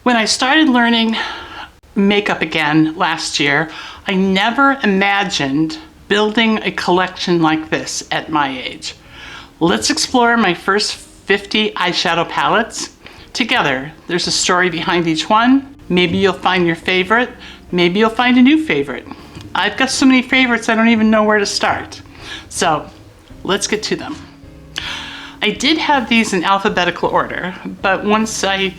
When I started learning makeup again last year, I never imagined building a collection like this at my age. Let's explore my first 50 eyeshadow palettes together. There's a story behind each one. Maybe you'll find your favorite. Maybe you'll find a new favorite. I've got so many favorites I don't even know where to start. So let's get to them. I did have these in alphabetical order, but once I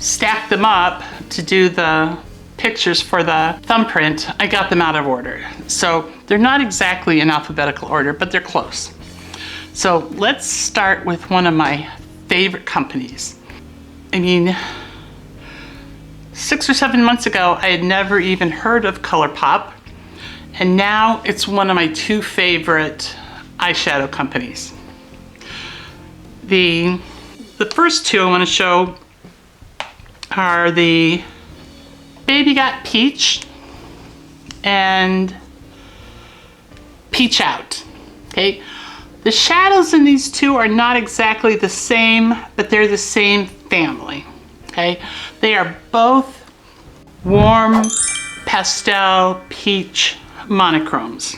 stacked them up to do the pictures for the thumbprint, I got them out of order. So they're not exactly in alphabetical order, but they're close. So let's start with one of my favorite companies. I mean, 6 or 7 months ago, I had never even heard of COLOURPOP, and now it's one of my 2 favorite eyeshadow companies. The first 2 I want to show are the Baby Got Peach and Peach Out. Okay, the shadows in these 2 are not exactly the same, but they're the same family. Okay, they are both warm pastel peach monochromes.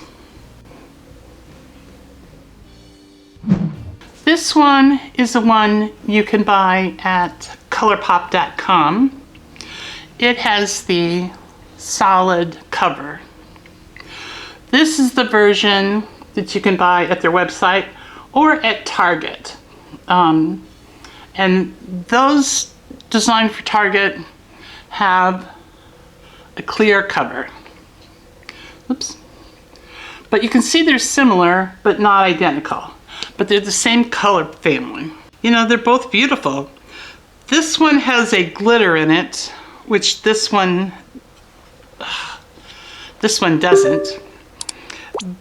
This one is the one you can buy at ColourPop.com. It has the solid cover. This is the version that you can buy at their website or at Target. And those designed for Target have a clear cover. Oops. But you can see they're similar, but not identical. But they're the same color family. You know, they're both beautiful. This one has a glitter in it, which this one doesn't.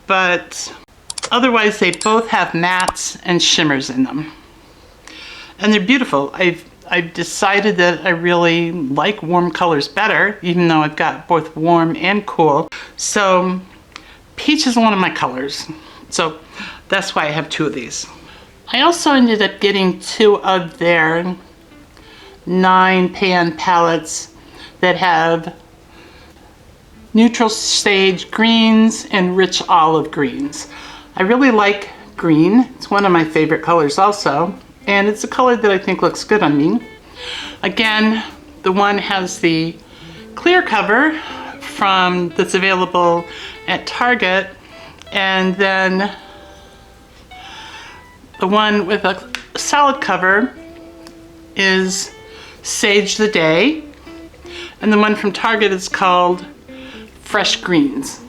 But otherwise, they both have mattes and shimmers in them. And they're beautiful. I've decided that I really like warm colors better, even though I've got both warm and cool. So peach is one of my colors. So that's why I have 2 of these. I also ended up getting 2 of their 9 pan palettes that have neutral sage greens and rich olive greens. I really like green. It's one of my favorite colors also, and it's a color that I think looks good on me. Again, the one has the clear cover that's available at Target, and then the one with a solid cover is Sage the Day, and the one from Target is called Fresh Greens.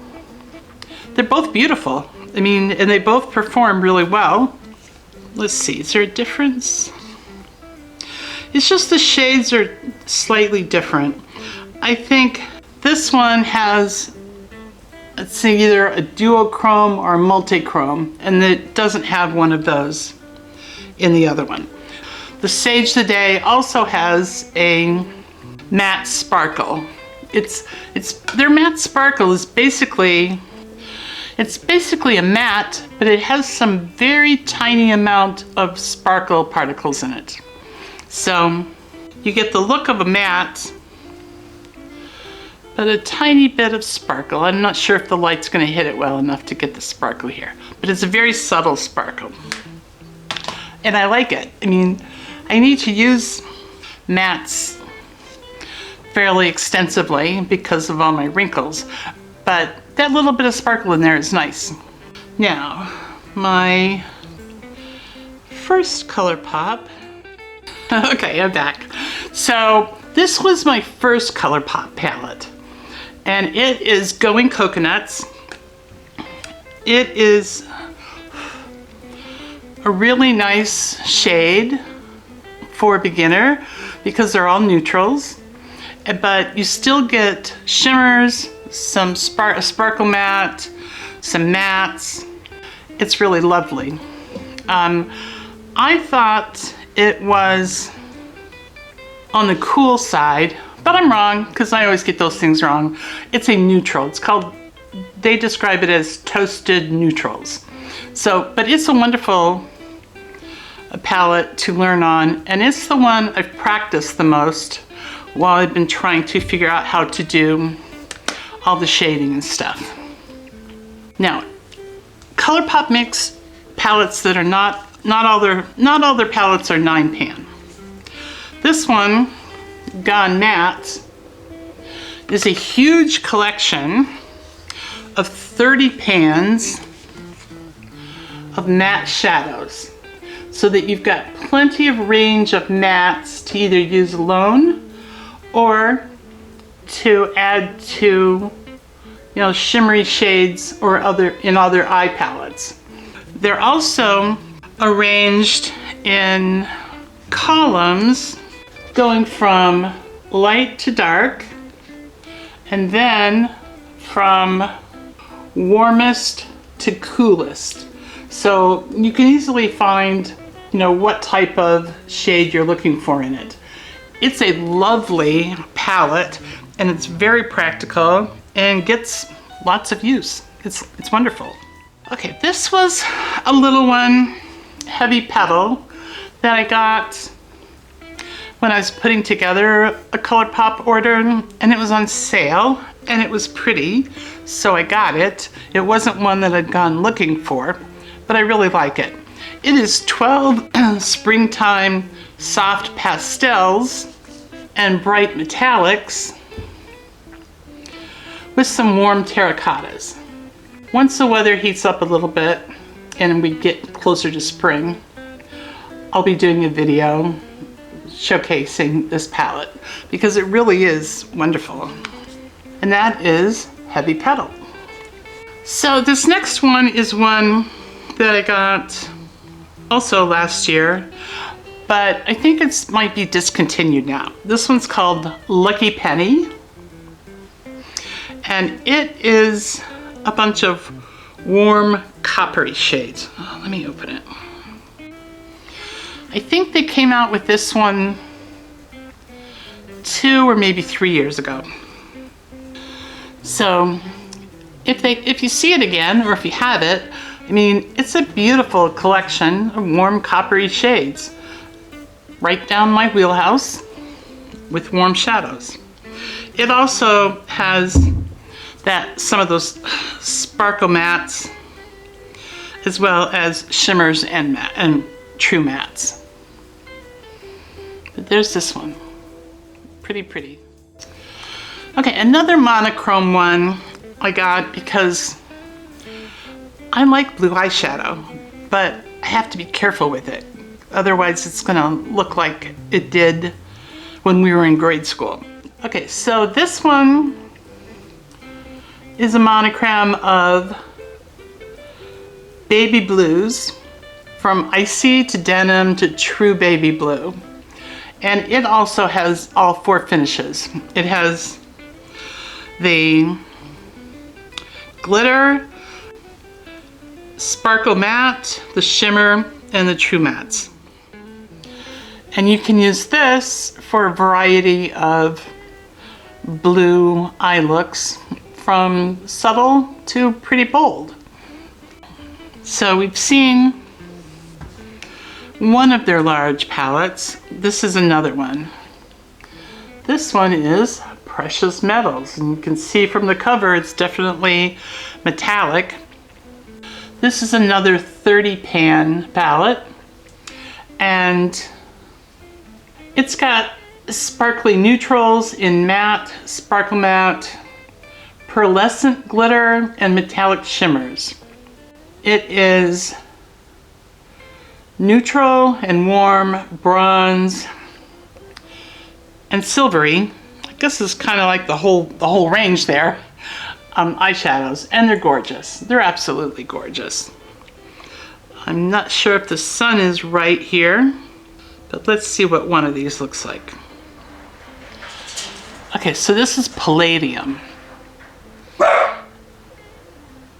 They're both beautiful. I mean, and they both perform really well. Let's see, is there a difference? It's just the shades are slightly different. I think this one has, let's see, either a duochrome or a multichrome, and it doesn't have one of those in the other one. The Sage the Day also has a matte sparkle. Their matte sparkle is basically a matte, but it has some very tiny amount of sparkle particles in it. So you get the look of a matte, but a tiny bit of sparkle. I'm not sure if the light's going to hit it well enough to get the sparkle here, but it's a very subtle sparkle. And I like it. I mean, I need to use mattes fairly extensively because of all my wrinkles, but that little bit of sparkle in there is nice. Now, my first ColourPop. Okay, I'm back. So this was my first ColourPop palette, and it is Going Coconuts. It is a really nice shade for a beginner because they're all neutrals, but you still get shimmers, some a sparkle matte, some mattes. It's really lovely. I thought it was on the cool side, but I'm wrong because I always get those things wrong. It's a neutral. It's called, they describe it as toasted neutrals. So, but it's a wonderful palette to learn on, and it's the one I've practiced the most while I've been trying to figure out how to do all the shading and stuff. Now, ColourPop makes palettes that are not all their palettes are 9-pan. This one, Gone Matte, is a huge collection of 30 pans of matte shadows, so that you've got plenty of range of mattes to either use alone or to add to, you know, shimmery shades or in other eye palettes. They're also arranged in columns going from light to dark, and then from warmest to coolest. So you can easily find, you know, what type of shade you're looking for in it. It's a lovely palette, and it's very practical and gets lots of use. It's wonderful. Okay, this was a little one, Heavy Petal, that I got when I was putting together a ColourPop order, and it was on sale, and it was pretty, so I got it. It wasn't one that I'd gone looking for, but I really like it. It is 12 springtime soft pastels and bright metallics with some warm terracottas. Once the weather heats up a little bit and we get closer to spring, I'll be doing a video showcasing this palette because it really is wonderful. And that is Heavy Petal. So this next one is one that I got also last year, but I think it might be discontinued now. This one's called Lucky Penny, and it is a bunch of warm coppery shades. Oh, let me open it. I think they came out with this one 2 or maybe 3 years ago. So if you see it again, or if you have it, I mean, it's a beautiful collection of warm coppery shades. Right down my wheelhouse with warm shadows. It also has some of those sparkle mattes, as well as shimmers and true mattes. But there's this one. Pretty pretty. Okay, another monochrome one I got because I like blue eyeshadow, but I have to be careful with it. Otherwise it's gonna look like it did when we were in grade school. Okay, so this one is a monogram of baby blues, from icy to denim to true baby blue. And it also has all 4 finishes. It has the glitter, sparkle matte, the shimmer, and the true mattes. And you can use this for a variety of blue eye looks, from subtle to pretty bold. So we've seen one of their large palettes. This is another one. This one is Precious Metals, and you can see from the cover it's definitely metallic. This is another 30 pan palette, and it's got sparkly neutrals in matte, sparkle matte, pearlescent glitter, and metallic shimmers. It is neutral and warm bronze and silvery. I guess it's kind of like the whole range there. Eyeshadows, and they're gorgeous. They're absolutely gorgeous. I'm not sure if the sun is right here, but let's see what one of these looks like. Okay, so this is Palladium.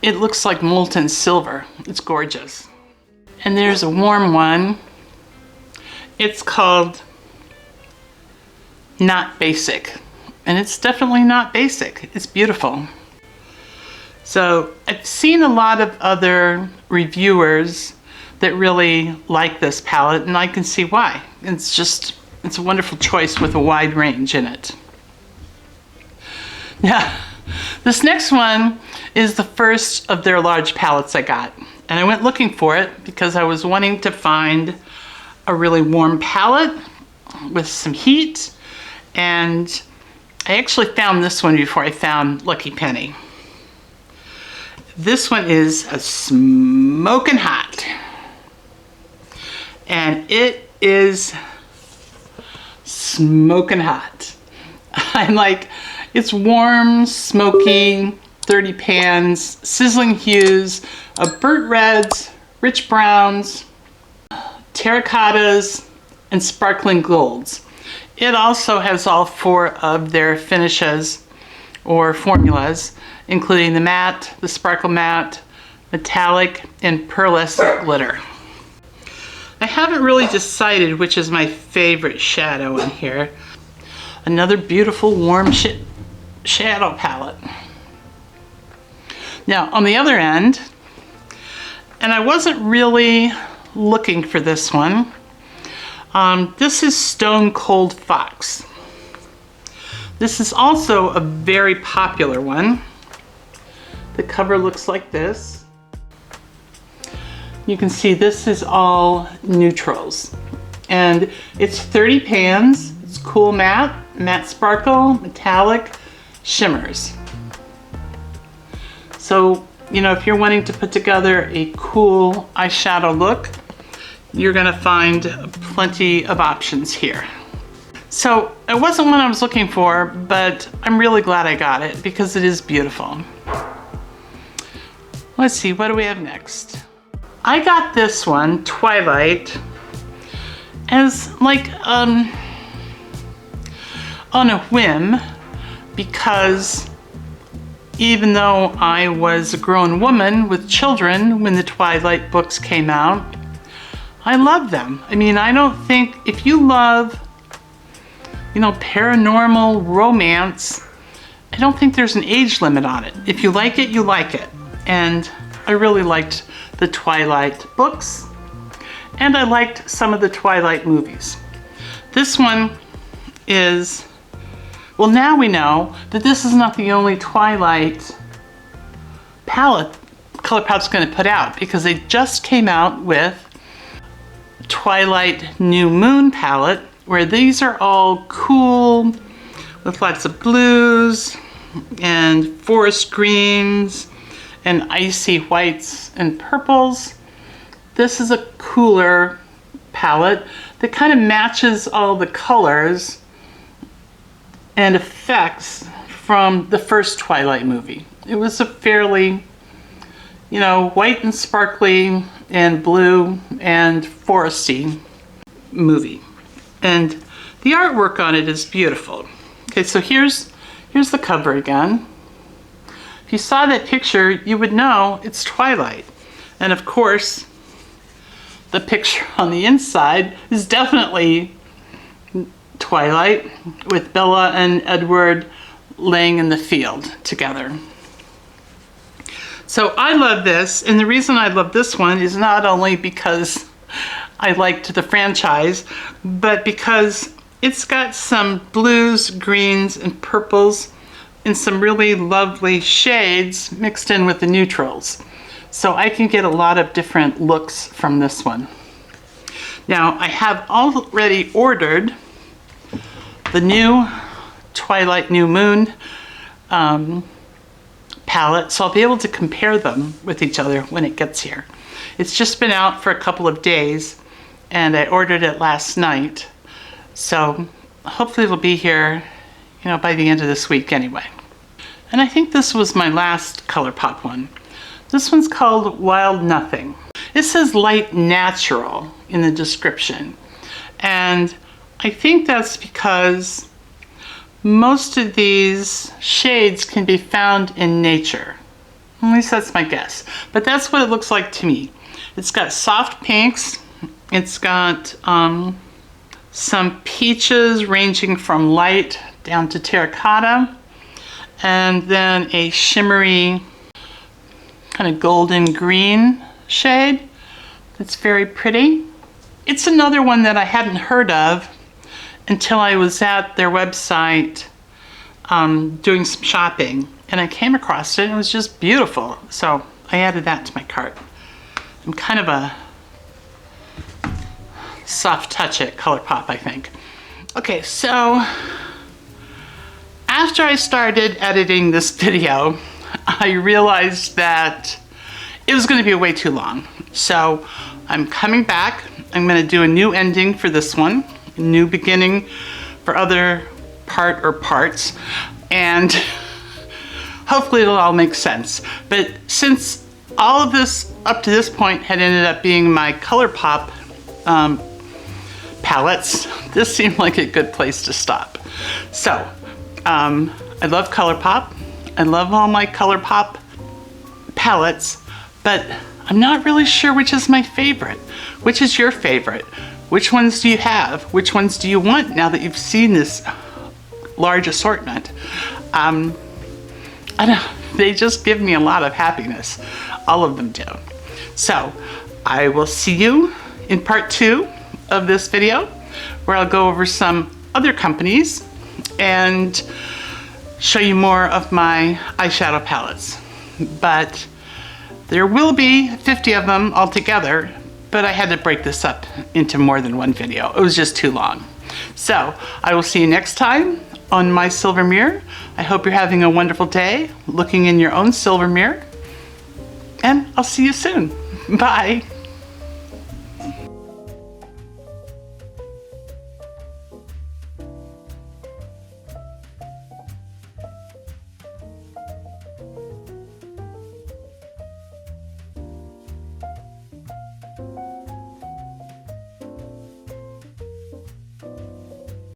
It looks like molten silver. It's gorgeous. And there's a warm one. It's called Not Basic. And it's definitely not basic. It's beautiful. So I've seen a lot of other reviewers that really like this palette, and I can see why. It's just it's a wonderful choice with a wide range in it. Now, this next one is the first of their large palettes I got. And I went looking for it because I was wanting to find a really warm palette with some heat. And I actually found this one before I found Lucky Penny. This one is a smoking hot. And it is smoking hot. I'm like, it's warm, smoky, 30 pans, sizzling hues of burnt reds, rich browns, terracottas, and sparkling golds. It also has all 4 of their finishes or formulas, including the matte, the sparkle matte, metallic, and pearlescent glitter. I haven't really decided which is my favorite shadow in here. Another beautiful warm shadow palette. Now on the other end, and I wasn't really looking for this one, this is Stone Cold Fox. This is also a very popular one. The cover looks like this. You can see this is all neutrals. And it's 30 pans, it's cool matte, matte sparkle, metallic, shimmers. So, you know, if you're wanting to put together a cool eyeshadow look, you're gonna find plenty of options here. So it wasn't what I was looking for, but I'm really glad I got it because it is beautiful. Let's see, what do we have next? I got this one, Twilight, as like on a whim, because even though I was a grown woman with children when the Twilight books came out, I love them. I mean, I don't think, if you love, you know, paranormal romance, I don't think there's an age limit on it. If you like it, you like it. And I really liked the Twilight books, and I liked some of the Twilight movies. This one is, well, now we know that this is not the only Twilight palette ColourPop's going to put out, because they just came out with Twilight New Moon palette, where these are all cool with lots of blues and forest greens and icy whites and purples. This is a cooler palette that kind of matches all the colors and effects from the first Twilight movie. It was a fairly, you know, white and sparkly and blue and foresty movie. And the artwork on it is beautiful. Okay, so here's the cover again. If you saw that picture, you would know it's Twilight. And of course, the picture on the inside is definitely Twilight, with Bella and Edward laying in the field together. So I love this, and the reason I love this one is not only because I liked the franchise, but because it's got some blues, greens, and purples, and some really lovely shades mixed in with the neutrals. So I can get a lot of different looks from this one. Now, I have already ordered the new Twilight New Moon palette, so I'll be able to compare them with each other when it gets here. It's just been out for a couple of days, and I ordered it last night. So hopefully it'll be here, you know, by the end of this week anyway. And I think this was my last ColourPop one. This one's called Wild Nothing. It says light natural in the description. And I think that's because most of these shades can be found in nature. At least that's my guess. But that's what it looks like to me. It's got soft pinks. It's got some peaches ranging from light down to terracotta, and then a shimmery kind of golden green shade that's very pretty. It's another one that I hadn't heard of until I was at their website doing some shopping, and I came across it and it was just beautiful. So I added that to my cart. I'm kind of a soft touch at ColourPop, I think. Okay, so after I started editing this video, I realized that it was going to be way too long. So I'm coming back. I'm going to do a new ending for this one, a new beginning for other part or parts, and hopefully it'll all make sense. But since all of this up to this point had ended up being my ColourPop palettes, this seemed like a good place to stop. So I love ColourPop. I love all my ColourPop palettes, but I'm not really sure which is my favorite. Which is your favorite? Which ones do you have? Which ones do you want now that you've seen this large assortment? I don't, they just give me a lot of happiness. All of them do. So I will see you in part 2 of this video, where I'll go over some other companies and show you more of my eyeshadow palettes. But there will be 50 of them altogether, but I had to break this up into more than one video. It was just too long. So I will see you next time on my silver mirror. I hope you're having a wonderful day looking in your own silver mirror, and I'll see you soon. Bye.